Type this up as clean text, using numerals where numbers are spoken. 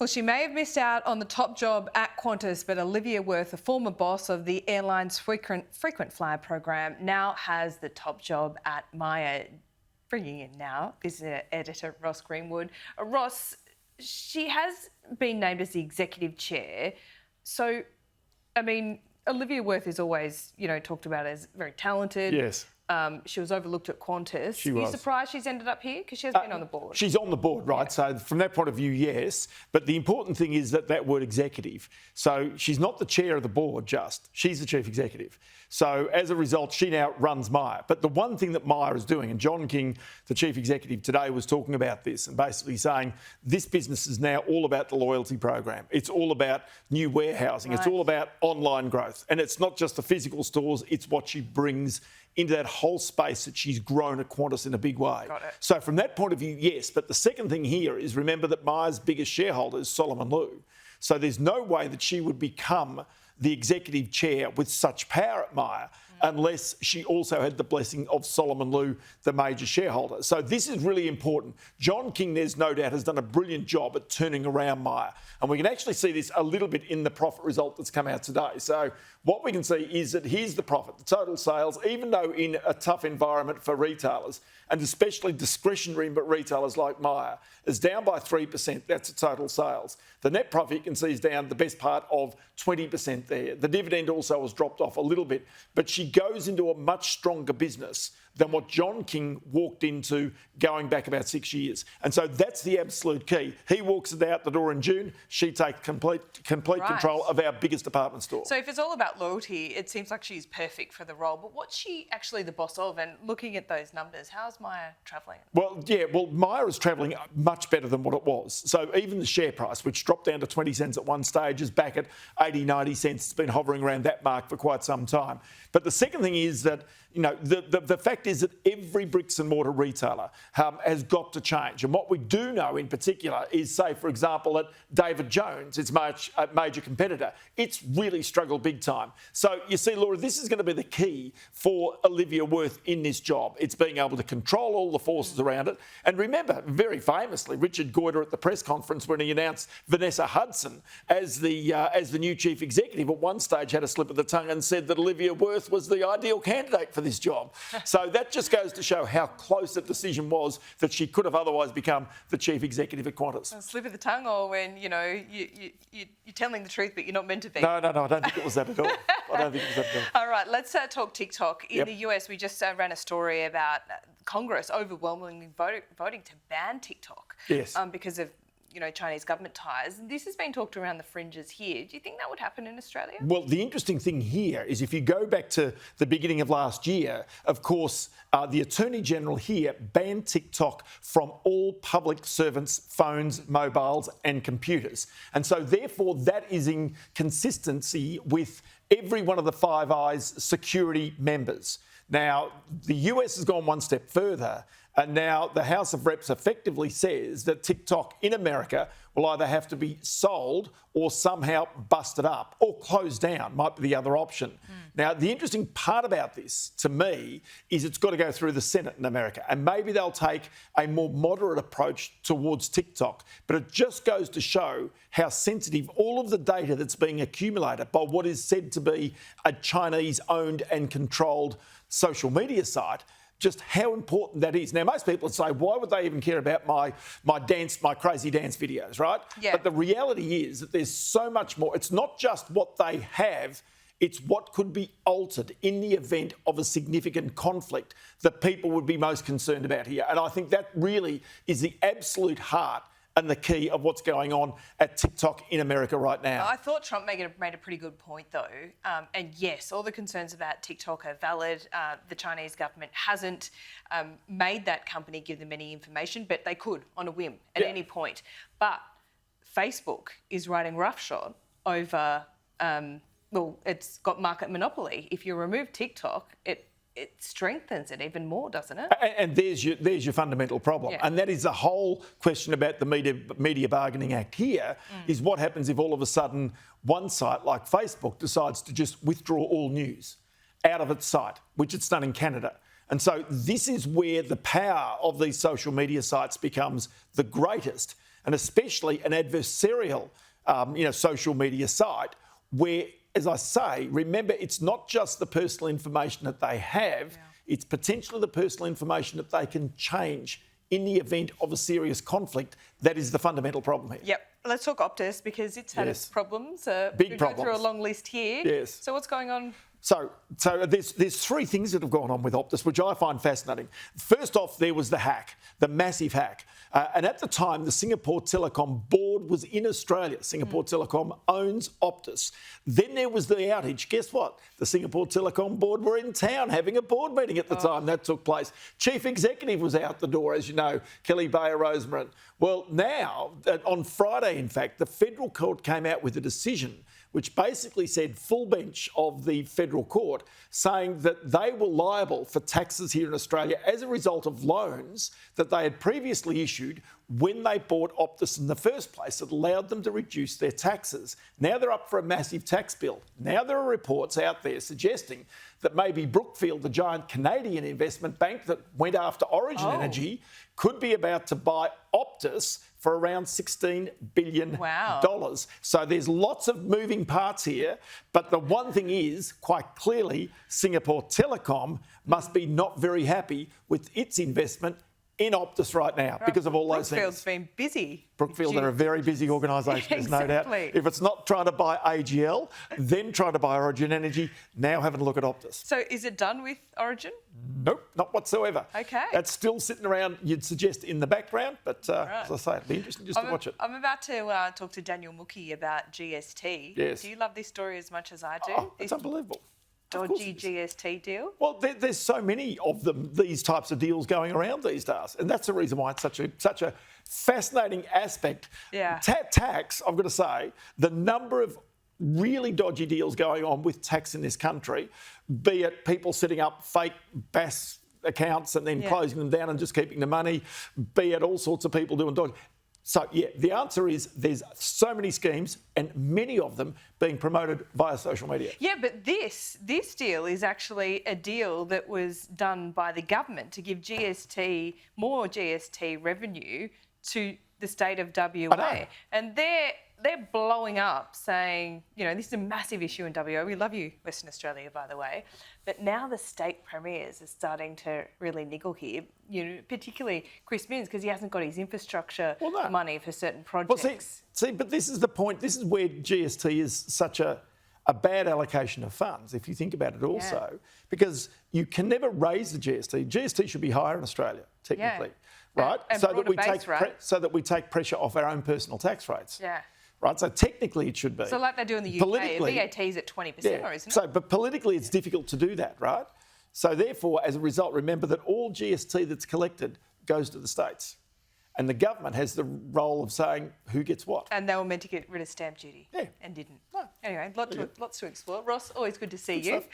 Well, she may have missed out on the top job at Qantas, but Olivia Wirth, a former boss of the airline's frequent flyer program, now has the top job at Myer. Bringing in now business editor Ross Greenwood. Ross, she has been named as the executive chair. So, I mean, Olivia Wirth is always, talked about as very talented. Yes. She was overlooked at Qantas. She Are was. you surprised she's ended up here? Because she has been on the board. She's on the board, right? Yeah. So from that point of view, yes. But the important thing is that word executive. So she's not the chair of the board just. She's the chief executive. So as a result, she now runs Myer. But the one thing that Myer is doing, and John King, the chief executive today, was talking about this and basically saying this business is now all about the loyalty program. It's all about new warehousing. Right. It's all about online growth. And it's not just the physical stores, it's what she brings into that whole space that she's grown at Qantas in a big way. Got it. So from that point of view, yes. But the second thing here is remember that Myer's biggest shareholder is Solomon Lew. So there's no way that she would become the executive chair with such power at Myer unless she also had the blessing of Solomon Lew, the major shareholder. So this is really important. John King, there's no doubt, has done a brilliant job at turning around Myer. And we can actually see this a little bit in the profit result that's come out today. So what we can see is that here's the profit, the total sales, even though in a tough environment for retailers, and especially discretionary retailers like Myer, is down by 3%. That's the total sales. The net profit, you can see, is down the best part of 20% there. The dividend also has dropped off a little bit, but she goes into a much stronger business than what John King walked into going back about 6 years. And so that's the absolute key. He walks it out the door in June. She takes complete right. control of our biggest department store. So if it's all about loyalty, it seems like she's perfect for the role. But what's she actually the boss of? And looking at those numbers, how's Myer travelling? Well, Myer is travelling much better than what it was. So even the share price, which dropped down to 20 cents at one stage, is back at 80, 90 cents. It's been hovering around that mark for quite some time. But the second thing is that, the fact is that every bricks and mortar retailer has got to change. And what we do know in particular is, say, for example, that David Jones, its major competitor, it's really struggled big time. So you see, Laura, this is going to be the key for Olivia Wirth in this job. It's being able to control all the forces around it. And remember, very famously, Richard Goyder at the press conference when he announced Vanessa Hudson as the new chief executive, at one stage had a slip of the tongue and said that Olivia Wirth was the ideal candidate for this job. So that just goes to show how close that decision was that she could have otherwise become the chief executive at Qantas. A slip of the tongue, or when, you're telling the truth but you're not meant to be? No, I don't think it was that at all. I don't think it was that at all. All right, let's talk TikTok. In the US, we just ran a story about Congress overwhelmingly voting to ban TikTok. Yes. Because of Chinese government ties. This has been talked around the fringes here. Do you think that would happen in Australia? Well, the interesting thing here is if you go back to the beginning of last year, of course, the Attorney General here banned TikTok from all public servants' phones, mobiles and computers. And so therefore that is in consistency with every one of the Five Eyes security members. Now, the US has gone one step further, and now the House of Reps effectively says that TikTok in America will either have to be sold or somehow busted up or closed down, might be the other option. Now, the interesting part about this, to me, is it's got to go through the Senate in America, and maybe they'll take a more moderate approach towards TikTok. But it just goes to show how sensitive all of the data that's being accumulated by what is said to be a Chinese-owned and controlled social media site, just how important that is. Now, most people would say, why would they even care about my crazy dance videos, right? Yeah. But the reality is that there's so much more. It's not just what they have, it's what could be altered in the event of a significant conflict that people would be most concerned about here. And I think that really is the absolute heart and the key of what's going on at TikTok in America right now. I thought Trump made a pretty good point, though. And yes, all the concerns about TikTok are valid. The Chinese government hasn't made that company give them any information, but they could on a whim at any point. But Facebook is riding roughshod over, it's got market monopoly. If you remove TikTok, it strengthens it even more, doesn't it? And there's your fundamental problem. Yeah. And that is the whole question about the Media Bargaining Act here, is what happens if all of a sudden one site like Facebook decides to just withdraw all news out of its site, which it's done in Canada. And so this is where the power of these social media sites becomes the greatest. and especially an adversarial, social media site where, as I say, remember, it's not just the personal information that they have, it's potentially the personal information that they can change in the event of a serious conflict. That is the fundamental problem here. Yep. Let's talk Optus because it's had its problems. Big we problems. go through a long list here. Yes. So what's going on? So there's three things that have gone on with Optus, which I find fascinating. First off, there was the hack, the massive hack. And at the time, the Singapore Telecom board was in Australia. Singapore Telecom owns Optus. Then there was the outage. Guess what? The Singapore Telecom board were in town having a board meeting at the time that took place. Chief executive was out the door, as you know, Kelly Bayer Rosemont. Well, now, on Friday, in fact, the federal court came out with a decision which basically said, full bench of the federal court, saying that they were liable for taxes here in Australia as a result of loans that they had previously issued when they bought Optus in the first place. That allowed them to reduce their taxes. Now they're up for a massive tax bill. Now there are reports out there suggesting that maybe Brookfield, the giant Canadian investment bank that went after Origin Energy, could be about to buy Optus for around $16 billion. Wow. So there's lots of moving parts here, but the one thing is, quite clearly, Singapore Telecom must be not very happy with its investment in Optus right now because of all those things. Brookfield's been busy. Brookfield are a very busy organisation, there's no doubt. If it's not trying to buy AGL, then trying to buy Origin Energy, now having a look at Optus. So is it done with Origin? Nope, not whatsoever. Okay. That's still sitting around, you'd suggest, in the background, but as I say, it'd be interesting just to watch it. I'm about to talk to Daniel Mookie about GST. Yes. Do you love this story as much as I do? Oh, it's unbelievable. Dodgy GST deal? Well, there's so many of them, these types of deals going around these days, and that's the reason why it's such a fascinating aspect. Yeah. Tax, I've got to say, the number of really dodgy deals going on with tax in this country, be it people setting up fake BAS accounts and then closing them down and just keeping the money, be it all sorts of people doing dodgy. So, the answer is there's so many schemes and many of them being promoted via social media. Yeah, but this deal is actually a deal that was done by the government to give more GST revenue to the state of WA. I know. And they're blowing up saying, this is a massive issue in WA. We love you, Western Australia, by the way. But now the state premiers are starting to really niggle here, particularly Chris Minns, because he hasn't got his infrastructure money for certain projects. Well, see, but this is the point. This is where GST is such a bad allocation of funds, if you think about it also, because you can never raise the GST. GST should be higher in Australia, technically, right? And so that we take pressure off our own personal tax rates. Yeah. Right, so technically it should be. So like they do in the UK, VAT is at 20%, isn't it? But politically it's difficult to do that, right? So therefore, as a result, remember that all GST that's collected goes to the states. And the government has the role of saying who gets what. And they were meant to get rid of stamp duty and didn't. No. Anyway, lots to explore. Ross, always good to see you. Stuff.